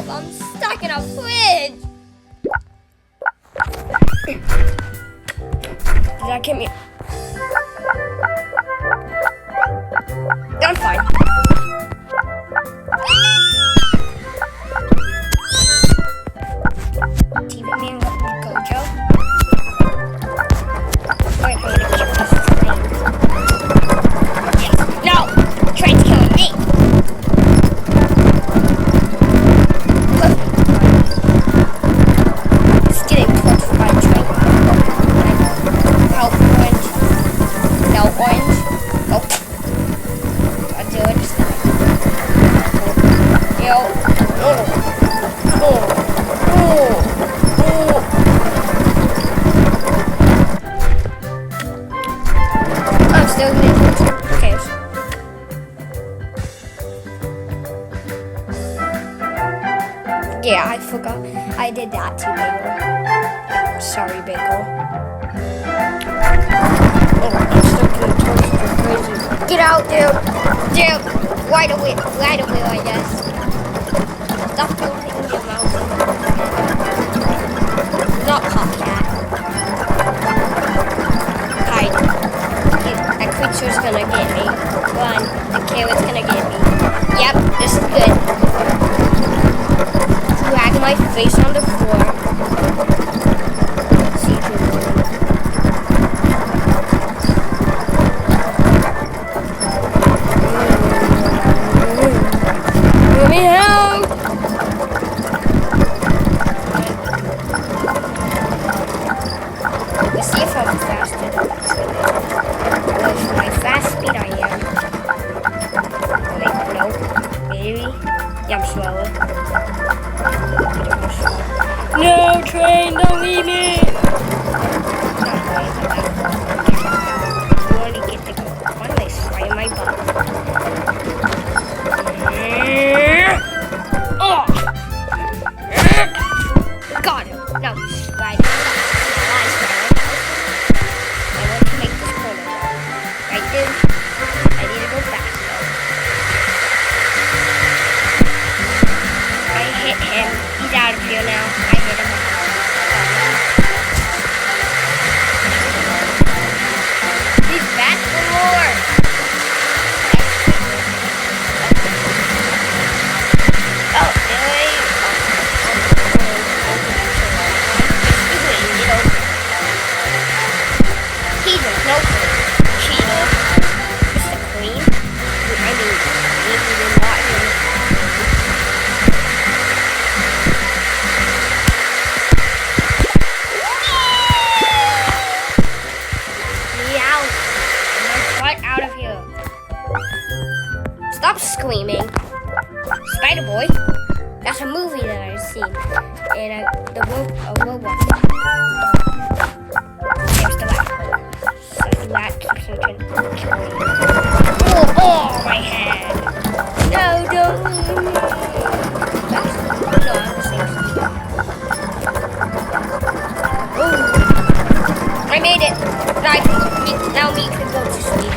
help! I'm stuck in a fridge! Did that get me? I'm fine. TV man, Gojo. Wait, I'm gonna kill this train. Yes. No! The train's killing me! It's getting torched by a train. Help, orange. No, orange. Nope. I'll do it. Yo. Oh. Oh. Oh. I'm still in it. Who cares? Yeah, I forgot. I did that too, Bagel. Sorry, Bagel. Oh, I'm still getting torched like crazy. Get out, dude! Dude! Right away, I guess. Stop holding your mouth. Not Popcat. Hide. That creature's gonna get me. Run. The carrot's gonna get me. Yep, this is good. Drag my face on the floor. See if you Let me help! Let's see if I'm faster than with my fast speed I am. Wait, no. Maybe? Yeah, I'm slower. No, train, don't leave me! You only get to go one way, right in my butt. Oh! Got him. Now he's riding. I want to make this corner. Right there. I need to go fast though. I hit him. He's out of here now. I hit him. He's back for more. Oh, really? He's a smoker. Cheeto. Mr. Clean. I mean, maybe you're not here. Meow. Get my butt out of here. Stop screaming. Spider Boy. That's a movie that I've seen. And a robot. There's the rat. So the rat keeps on killing me. Oh, my head. No, don't leave me. That's, no, I'm the same speed. Ooh. I made it. Now me can go to sleep.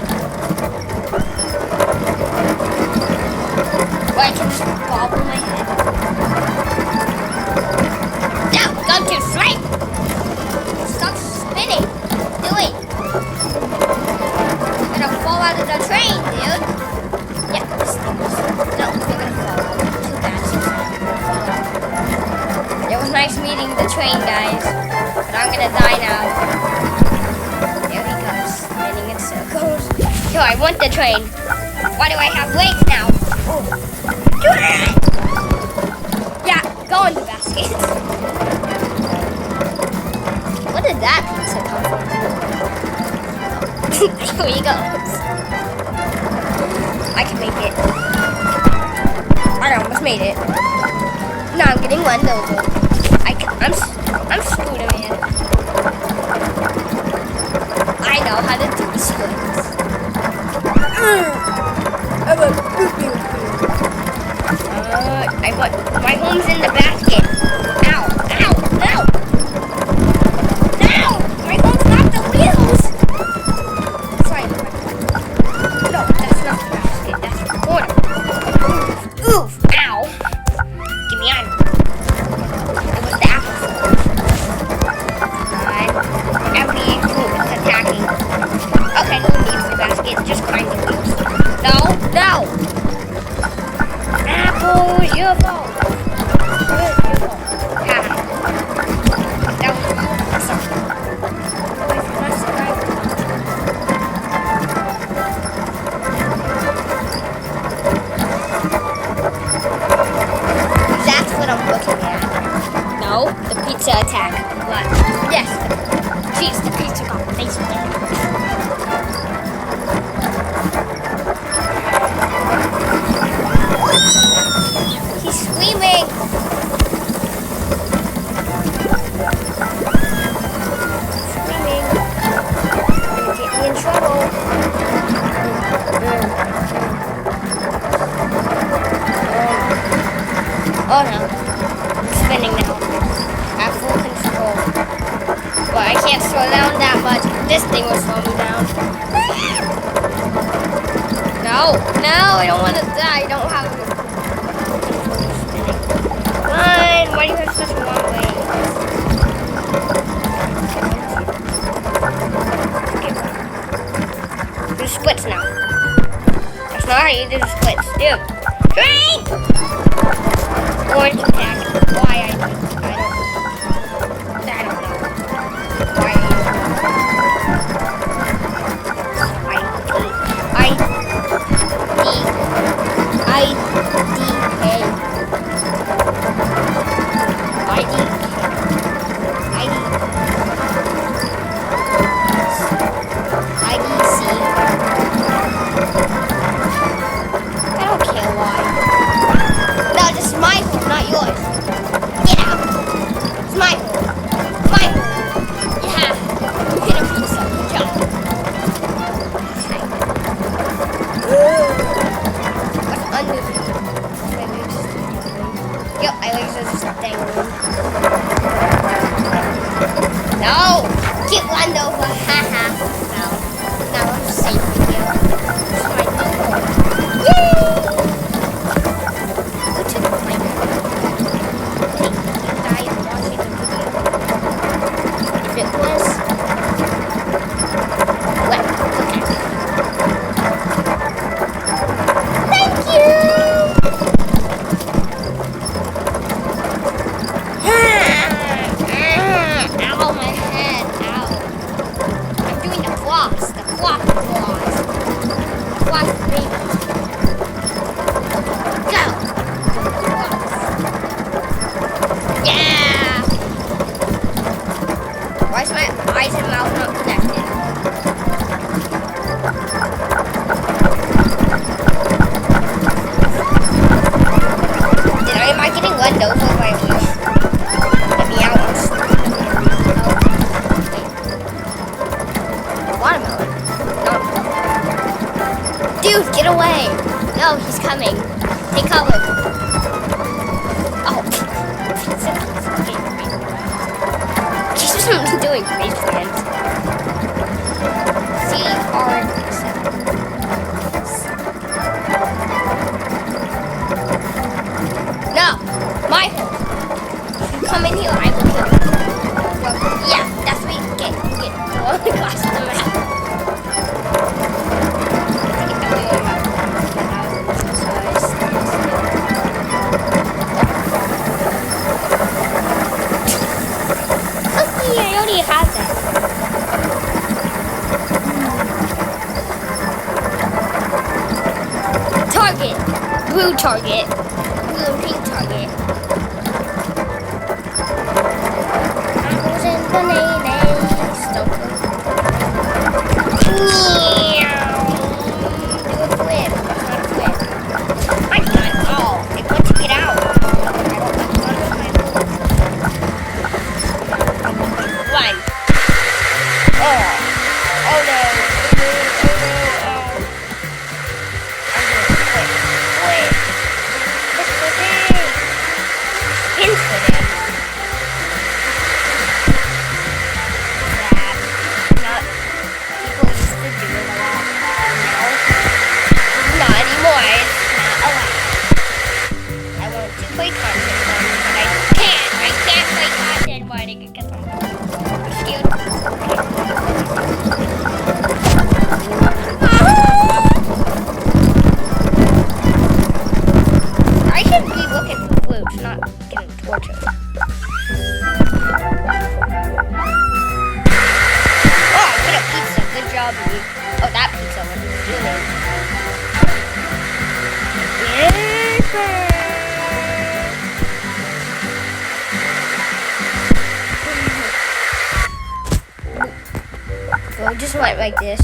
Or I can just bobble my head. No, go to sleep! Stop spinning. Do it. You're gonna fall out of the train, dude. Yeah, this thing is... No, you're gonna fall out. Too bad. It was nice meeting the train, guys. But I'm gonna die now. There he goes, spinning in circles. So I want the train. Why do I have legs now? Oh. Yeah, go in the basket. What did that pizza come from? Here he goes. I can make it. I almost made it. Now I'm getting run over. I'm Scooter Man. I know how to do splits. My home's in the basket. Ow! Ow! Ow! Ow! My home's not the wheels! Sorry. No, that's not the basket. That's the corner. Oof! Ow! Get me out of here. it was your fault. It was your fault. Haha. That was sorry. Wait, that's right. That's what I'm looking at. No, the pizza attack. What? Yes. Jeez, the pizza got face down. He's screaming. Screaming. Gonna get me in trouble. Oh no. I'm spinning now. I have full control. But I can't slow down that much. This thing will slow me down. No, I don't want to die. I don't have any spinning. Come on, why do you have such a long way? Do splits now. That's not how you do the splits. Dude. Train! Orange attack. Why I don't know. Why No! Get one over, haha. Now I'm safe with you. It's my people. Yay! Go to the plane. Wait, you guys watching the video? If it was... Well, okay. Thank you! Ow, my head, ow. I'm doing the floss, the flop claws. Floss, baby. Go! Floss. Yeah! Why is my eyes and mouth not connected? Am I getting one dose of my wish? Let me out. Watermelon. No. Dude, get away. No, he's coming. Take cover. Oh. He's just doing great plans. CR7. No, my hole. You come in here, I will kill you. Well, yeah, that's what you get. You get all the glass on the map. Okay, I already have that. Target. Blue target. Blue and pink target. Apples and bananas. Don't go. Meow. Do a flip. That's not a flip. I can't. Oh, they want to get out. One. Oh. Oh no. I can not getting tortured. Oh, I got a pizza. Good job, me. Oh, that pizza was doing. Well, just went like this.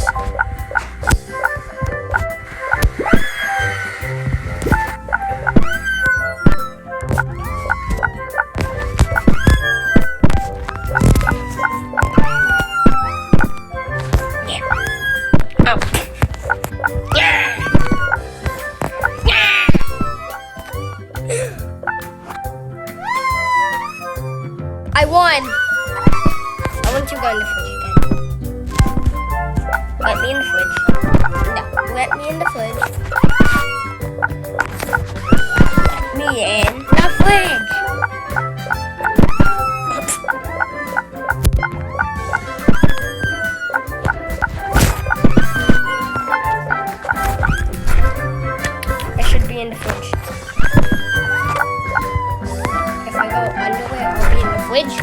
I won! I want to go in the fridge again. Let me in the fridge. No, let me in the fridge. Let me in the fridge. I should be in the fridge. If I go under it, I'll be in the fridge.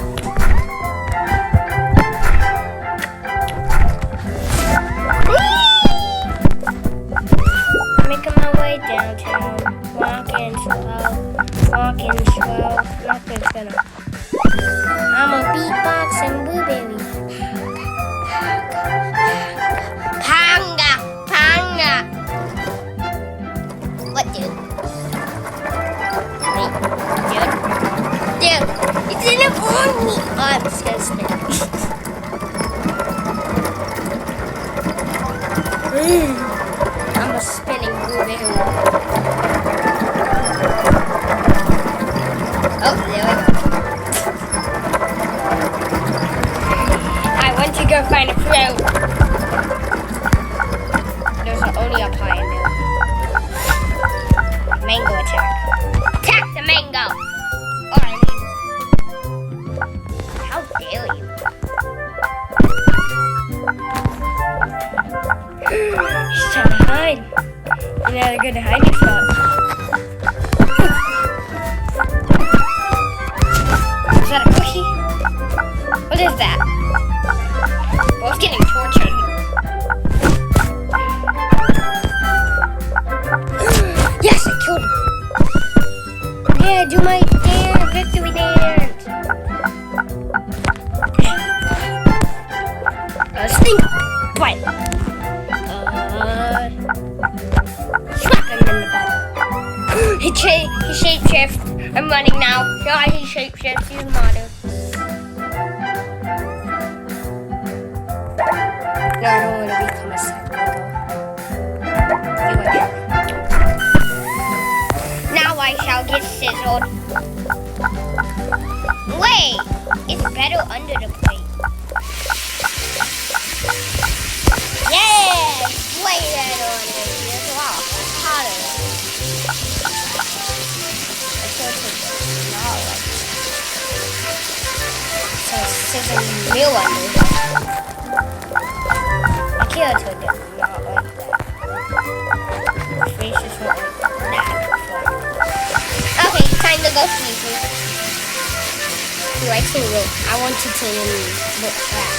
Making my way downtown, walking slow, nothing's gonna. I'm a beatboxing blueberry. Panga, panga. What, dude? Wait, dude, it's in it on me. Oh, I'm just gonna spin it. I'm a spinning blueberry. Oh, there we go. I want to go find a fruit. There's only a pie in there. Mango attack. Attack the mango! Or I mean, how dare you? She's trying to hide. You're not a good hiding spot. Is that a cookie? What is that? Well, it's getting tortured. Yes, I killed him. Yeah, do my dance, victory dance. Stink bite. Slap him in the butt. He shapeshift. I'm running now. God, he shapeshifts. He's a modder. No, I don't want to become a psycho. Now I shall get sizzled. Wait, it's better under the plate. Yeah, way better under it. It's a lot hotter. I feel not like it. So it's sizzling real under it. Kyoto does not like that. Face is not like that. Okay, time to go sleeping. Do I say wait? I want to take in look back.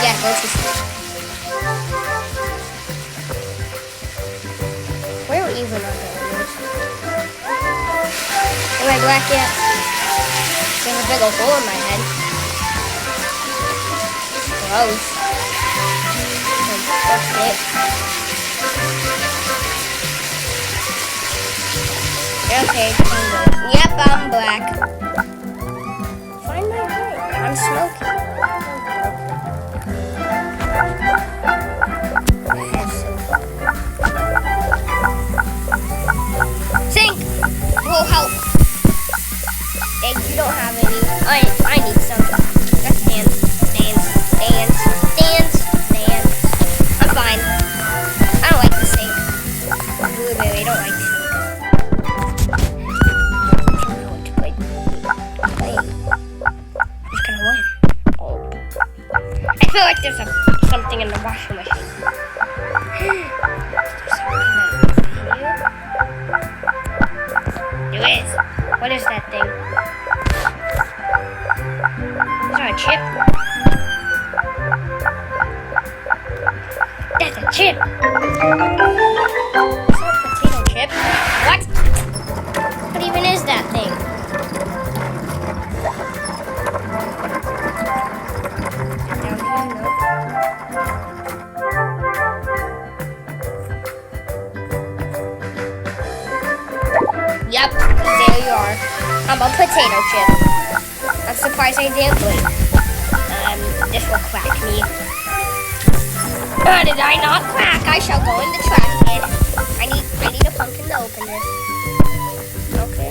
Yeah, go to sleep. Where even are those? Am I black yet? There's a big old hole in my head. Gross. Okay. Okay, yep, I'm black. Find my way. I'm smoking. Sink will help. Egg, you don't have any. I need some. Just dance. I'm fine. I don't like the sink. Blueberry, I don't like the sink. Who's gonna win? Oh. I feel like there's something in the washing machine. There's something over here. is. What is that thing? Is that a chip? That's a chip. Is that a potato chip? What? What even is that thing? Down here, no. Yep, there you are. I'm a potato chip. I'm surprised I didn't blink. This will crack me. Did I not crack? I shall go in the trash can. I need a pumpkin to open this. Okay.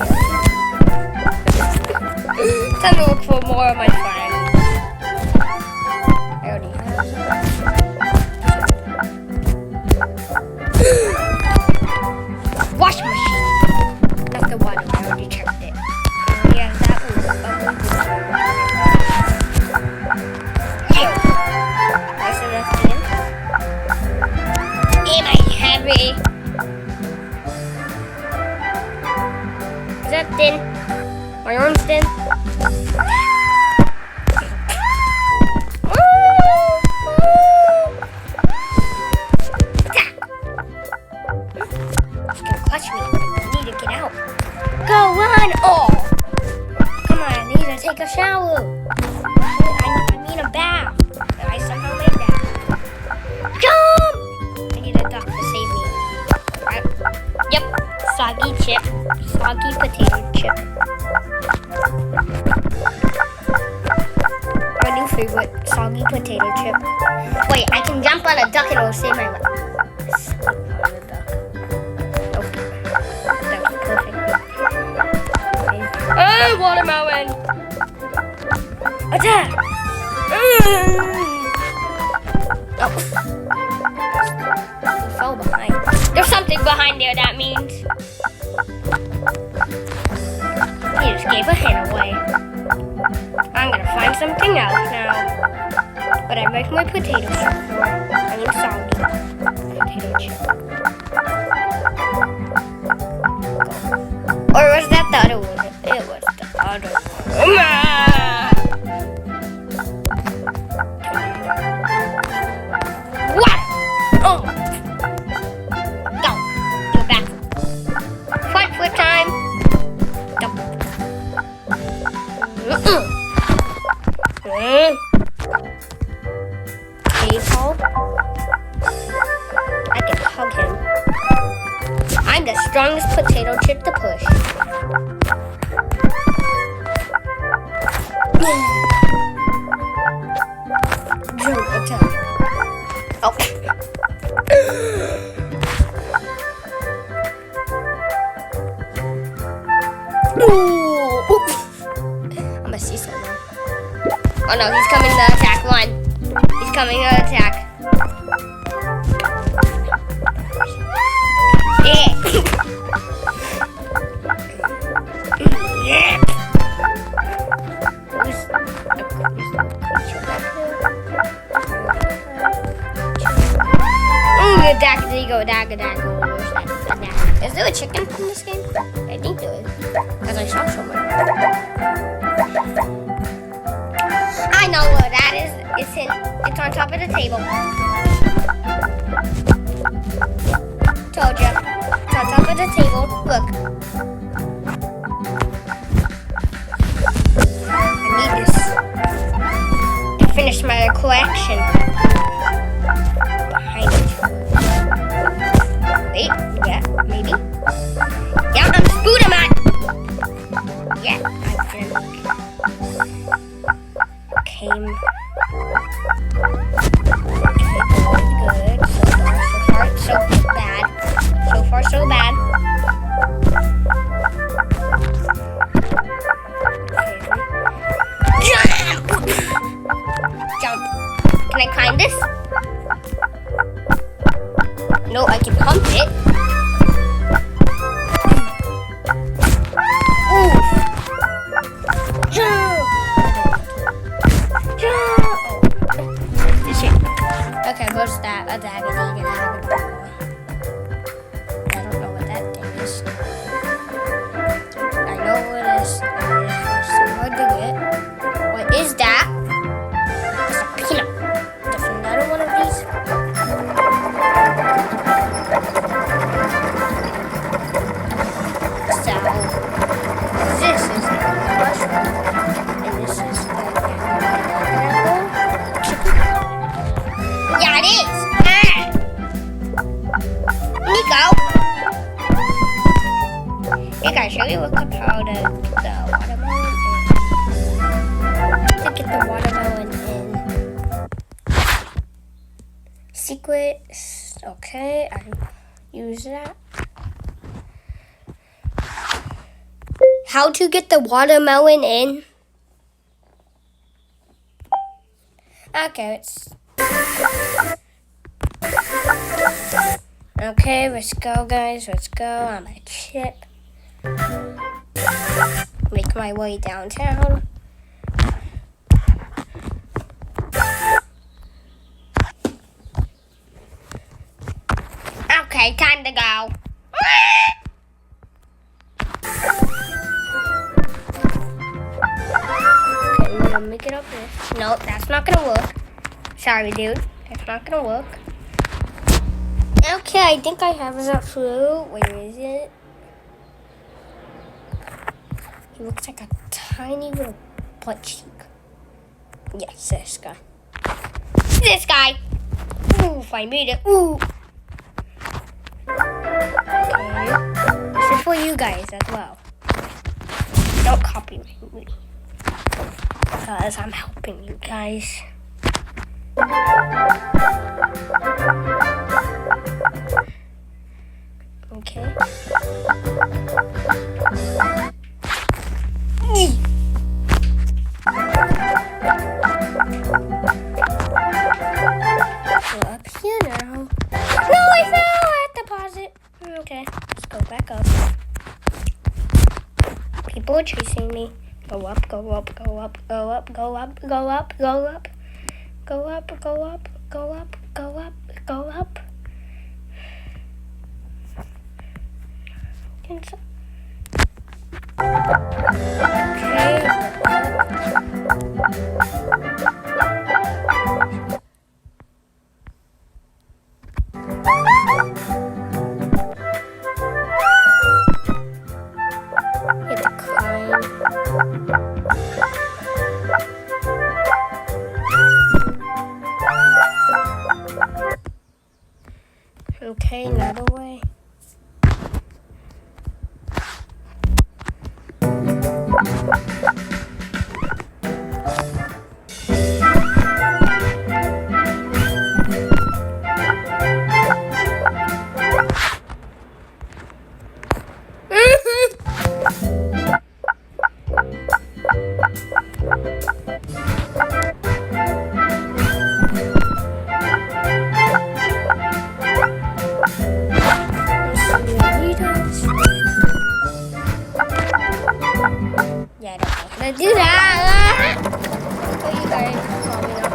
Time to look for more of my friends. I already have some. Wash machine. That's the one. I already checked it. Yeah, that was Ew. There's enough in. Am I heavy? Is that thin? My arm's thin? It's gonna clutch me. I need to get out. Go run! Oh! Come on, I need to take a shower. I mean a bath. I somehow made that. Jump! I need a duck to save me. Yep, soggy chip. Soggy potato chip. My new favorite, soggy potato chip. Wait, I can jump on a duck and it'll save my life. Oh, watermelon! Attack! Oh. He fell behind. There's something behind there, that means. He just gave a hint away. I'm gonna find something else now. But I make my potato chip for. I mean soggy potato chip. Or was that the other one? It was the other one. What? Oh! Go. Do it back. Front flip time. Go. Paul. I can hug him. I'm the strongest potato chip to push. Drew attack. Oh. Ooh. I'm gonna see something now. Oh no, he's coming to attack. One. He's coming to attack. Yeah. Yeah. Is there a chicken in this game? I think there is. Because I saw somewhere. I know where that is. It's on top of the table. Told you. It's on top of the table. Look. I need this to finish my collection. Behind it. Wait, yeah, maybe. Yeah, I'm Spooderman! Yeah, I think. Came. Hey guys, should we look up how to get the watermelon in? To get the watermelon in. Secrets. Okay, I use that. How to get the watermelon in? Okay, okay, let's go, guys. Let's go on my ship. Make my way downtown. Okay, time to go. Okay, we're gonna make it up here. Nope, that's not gonna work. Sorry, dude. That's not gonna work. Okay, I think I have a fruit. Where is it? He looks like a tiny little butt cheek. Yes, this guy. This guy! Oof, I made it. Ooh! Okay. This is for you guys as well. Don't copy me. Because I'm helping you guys. Okay. We're up here now. No, I fell at deposit. Okay, let's go back up. People are chasing me. Go up, go up, go up, go up, go up, go up, go up. Go up, go up, go up, go up, go up. Okay, another way. Yeah, I don't know how to do that. So you guys probably not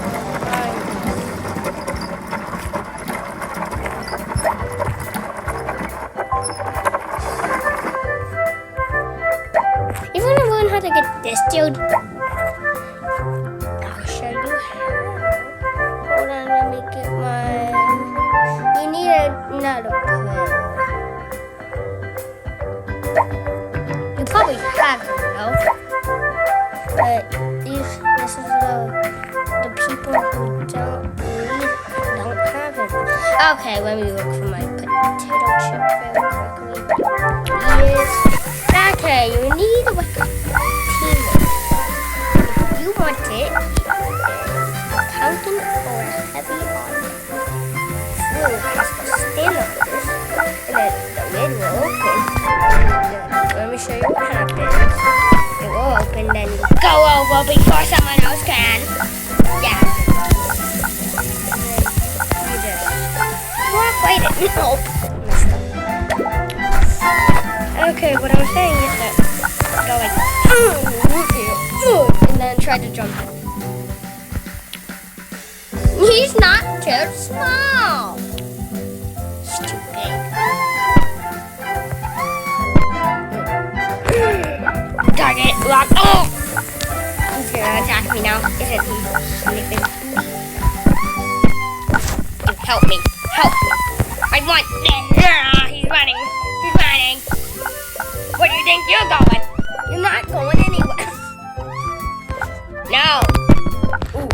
you want to learn how to get this, dude? I'll show you how. Hold on, let me get my... You need another plate. You probably have it, though. But this is the people who don't have it. Okay, let me look for my potato chip very quickly. Yes. Okay, you need like a teammate. If you want it, accountant or a heavy armor. Fruit has to stand on this, and then the lid will open. Let me show you what happens. It will open, then you go over before someone else can. Yeah. And then you just walk right in. Nope. Messed up. Okay, what I'm saying is that go like, and then try to jump in. He's not too small. Stupid. Target locked. Oh! He's gonna attack me now, isn't he? Sniffing. Dude, help me. Help me. I want this. He's running. He's running. Where do you think you're going? You're not going anywhere. No. Ooh.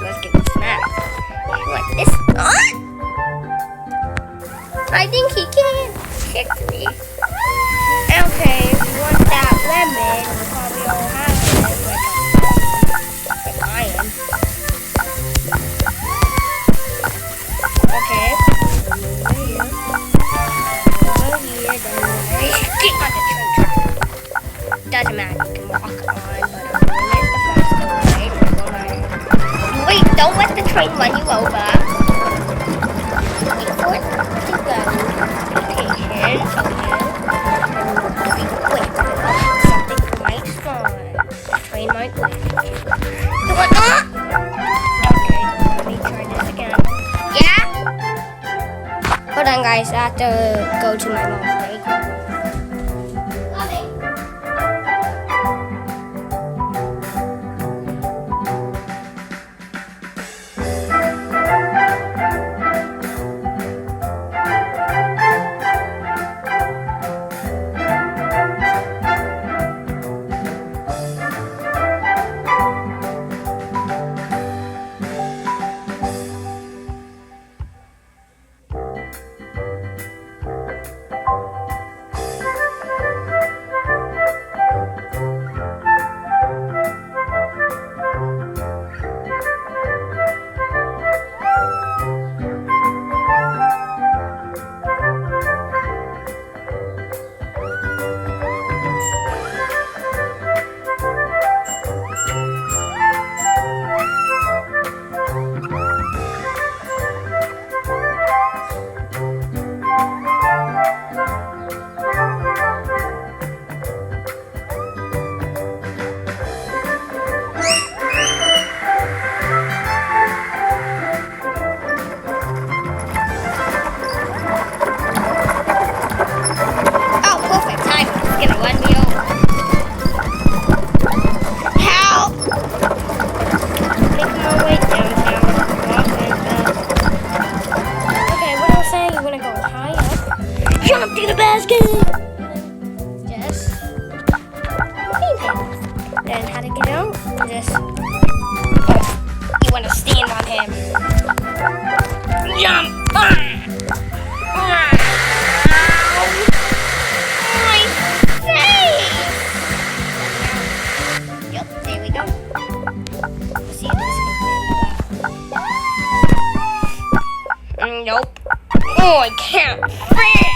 Let's get the snacks. Like this. I think he can kick me. Ow. weird anyway. Get on the train track. Doesn't matter, you can walk on, but I'm doing it the faster way. Wait, don't let the train run you over. Wait for it to go. Be patient, okay? Be quick. Something might spawn. The train might win. Do it not! Okay, let me try this again. Yeah? Hold on, guys. I have to go to my mom, right? Jump to the basket! Just feed him. Then how to get out? Just you want to stand on him. Jump! My face! Yep, there we go. Let's see if this can fit. Nope. Oh, I can't fit!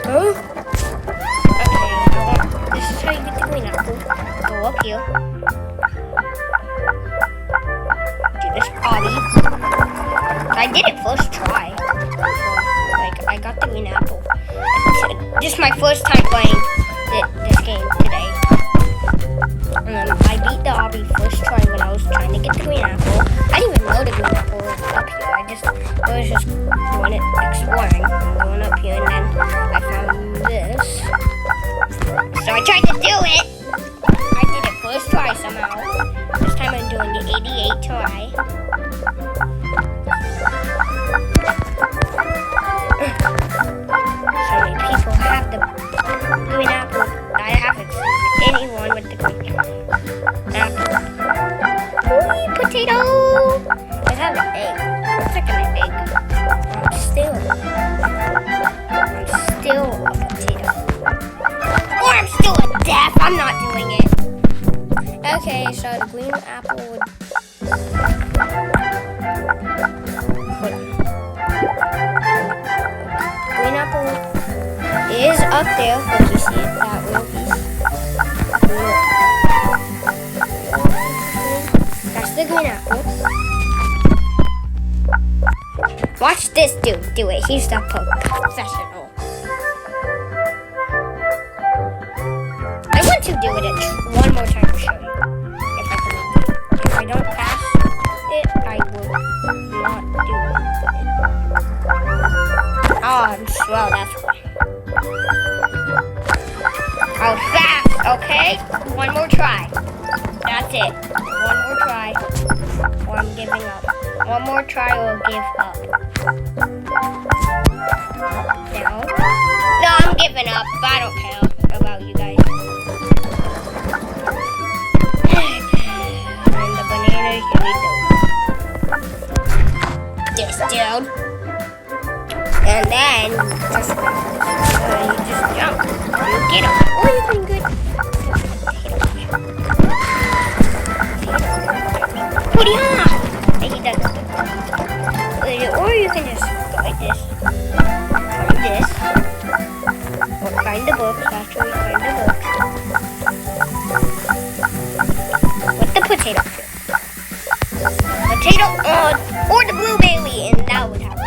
Huh? Okay, this is how you get the green apple. Go up here. Do this obby. I did it first try. Like, I got the green apple. This is my first time playing this game today. I beat the obby first try when I was trying to get the green apple. I didn't even know the green apple was up here. I was just going exploring. I'm going up here and then I found this. So I tried to do it. I did it first try somehow. This time I'm doing the 88 try. So many people have the green apple. I haven't seen anyone with the green apple. Ooh, potato! I have an egg. Looks like an egg. I'm still a potato. Or I'm still a death. I'm not doing it. Okay, so the green apple would... Hold on. Green apple is up there. If you see it, that little piece. That's the green apple. Watch this dude do it. He's the professional. I want to do it one more time to show you. If I can make it. If I don't pass it, I will not do it. Oh, I'm slow, that's why. I was fast, okay? One more try. That's it. One more try. Or I'm giving up. One more try or give up. No, I'm giving up. I don't care about you guys. And the bananas, you need this dude. And then you just jump. You get him. Or you can get put him on. And he does. Or you can just go like this. find the books. After we find the books. What the potato? Potato or the blueberry, and that would happen.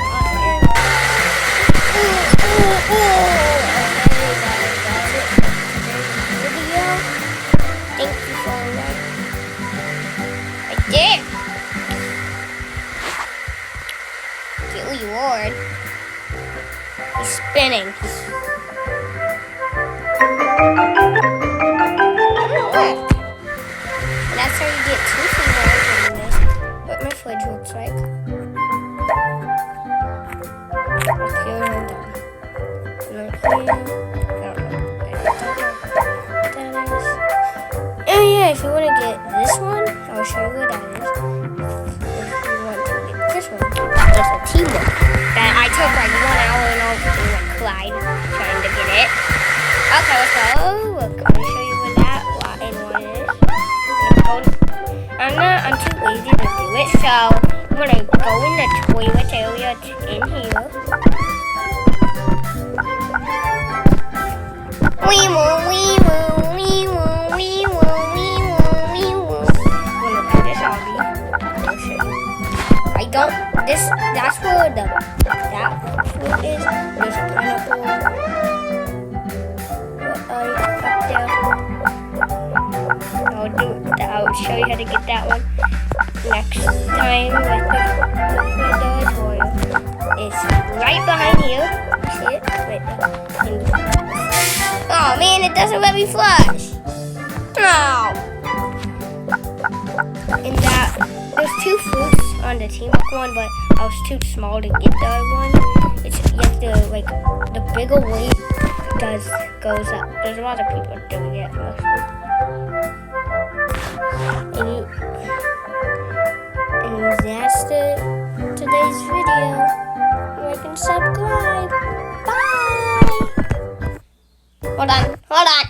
Thank you for that. Right there. Kill you, Ward. He's spinning. That's how you get 2 fingers in this. What my fridge looks like. Okay, we're done. Oh yeah, if you want to get this one, I'll show you what that is. If you want to get this one, there's a teamwork that I took like 1 hour and all like Clyde trying to get it. Okay, let's go. Look, I'm gonna show you what that and what it is. I'm too lazy to do it, so I'm gonna go in the toilet area in here. Wee woo, wee woo, wee woo, wee woo, wee woo, wee woo. I'm gonna do this hobby. I'll show you. I don't. That's where that fruit is. There's a pineapple. Up there. I'll show you how to get that one next time with the tutorial. It's right behind you. See it? Right there. Oh man, it doesn't let me flush. No. And there's 2 fruits on the teamwork one, but I was too small to get the other one. You have to like the bigger weight goes up. There's a lot of people doing it mostly. And that's today's video. Like and subscribe. Bye. Hold on.